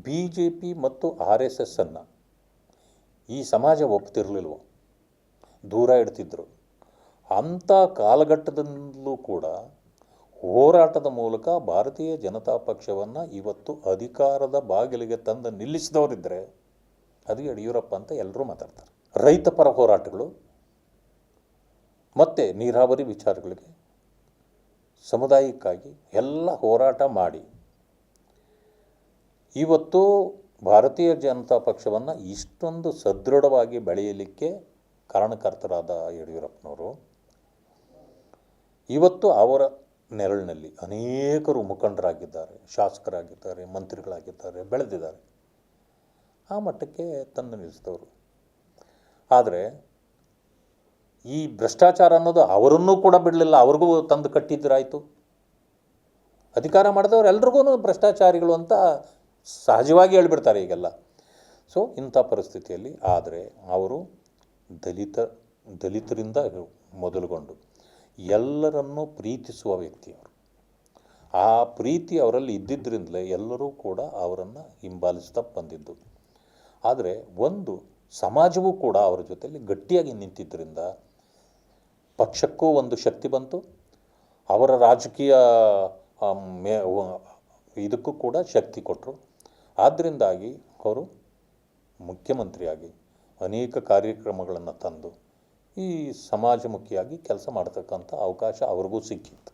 B J P ಮತ್ತು RSSನ್ನು ಈ ಸಮಾಜ ಒಪ್ತಿರಲಿಲ್ವೋ, ದೂರ ಇಡ್ತಿದ್ರು. ಅಂಥ ಕಾಲಘಟ್ಟದಲ್ಲೂ ಕೂಡ ಹೋರಾಟದ ಮೂಲಕ ಭಾರತೀಯ ಜನತಾ ಪಕ್ಷವನ್ನು ಇವತ್ತು ಅಧಿಕಾರದ ಬಾಗಿಲಿಗೆ ತಂದು ನಿಲ್ಲಿಸಿದವರಿದ್ದರೆ ಅದು ಯಡಿಯೂರಪ್ಪ ಅಂತ ಎಲ್ಲರೂ ಮಾತಾಡ್ತಾರೆ. ರೈತ ಪರ ಹೋರಾಟಗಳು ಮತ್ತು ನೀರಾವರಿ ವಿಚಾರಗಳಿಗೆ ಸಮುದಾಯಕ್ಕಾಗಿ ಎಲ್ಲ ಹೋರಾಟ ಮಾಡಿ ಇವತ್ತು ಭಾರತೀಯ ಜನತಾ ಪಕ್ಷವನ್ನು ಇಷ್ಟೊಂದು ಸದೃಢವಾಗಿ ಬೆಳೆಯಲಿಕ್ಕೆ ಕಾರಣಕರ್ತರಾದ ಯಡಿಯೂರಪ್ಪನವರು ಇವತ್ತು ಅವರ ನೆರಳಿನಲ್ಲಿ ಅನೇಕರು ಮುಖಂಡರಾಗಿದ್ದಾರೆ, ಶಾಸಕರಾಗಿದ್ದಾರೆ, ಮಂತ್ರಿಗಳಾಗಿದ್ದಾರೆ, ಬೆಳೆದಿದ್ದಾರೆ. ಆ ಮಟ್ಟಕ್ಕೆ ತಂದು ನಿಲ್ಲಿಸಿದವರು. ಆದರೆ ಈ ಭ್ರಷ್ಟಾಚಾರ ಅನ್ನೋದು ಅವರನ್ನೂ ಕೂಡ ಬಿಡಲಿಲ್ಲ, ಅವ್ರಿಗೂ ತಂದು ಕಟ್ಟಿದ್ದರಾಯಿತು. ಅಧಿಕಾರ ಮಾಡಿದವರು ಎಲ್ರಿಗೂ ಭ್ರಷ್ಟಾಚಾರಿಗಳು ಅಂತ ಸಹಜವಾಗಿ ಹೇಳ್ಬಿಡ್ತಾರೆ ಈಗೆಲ್ಲ. ಸೊ ಇಂಥ ಪರಿಸ್ಥಿತಿಯಲ್ಲಿ ಆದರೆ ಅವರು ದಲಿತರಿಂದ ಮೊದಲುಗೊಂಡು ಎಲ್ಲರನ್ನೂ ಪ್ರೀತಿಸುವ ವ್ಯಕ್ತಿಯವರು. ಆ ಪ್ರೀತಿ ಅವರಲ್ಲಿ ಇದ್ದಿದ್ದರಿಂದಲೇ ಎಲ್ಲರೂ ಕೂಡ ಅವರನ್ನು ಹಿಂಬಾಲಿಸ್ತಾ ಬಂದಿದ್ದು. ಆದರೆ ಒಂದು ಸಮಾಜವೂ ಕೂಡ ಅವರ ಜೊತೆಯಲ್ಲಿ ಗಟ್ಟಿಯಾಗಿ ನಿಂತಿದ್ದರಿಂದ ಪಕ್ಷಕ್ಕೂ ಒಂದು ಶಕ್ತಿ ಬಂತು, ಅವರ ರಾಜಕೀಯ ಇದಕ್ಕೂ ಕೂಡ ಶಕ್ತಿ ಕೊಟ್ಟರು. ಆದ್ದರಿಂದಾಗಿ ಅವರು ಮುಖ್ಯಮಂತ್ರಿಯಾಗಿ ಅನೇಕ ಕಾರ್ಯಕ್ರಮಗಳನ್ನು ತಂದು ಈ ಸಮಾಜಮುಖಿಯಾಗಿ ಕೆಲಸ ಮಾಡತಕ್ಕಂಥ ಅವಕಾಶ ಅವ್ರಿಗೂ ಸಿಕ್ಕಿತ್ತು.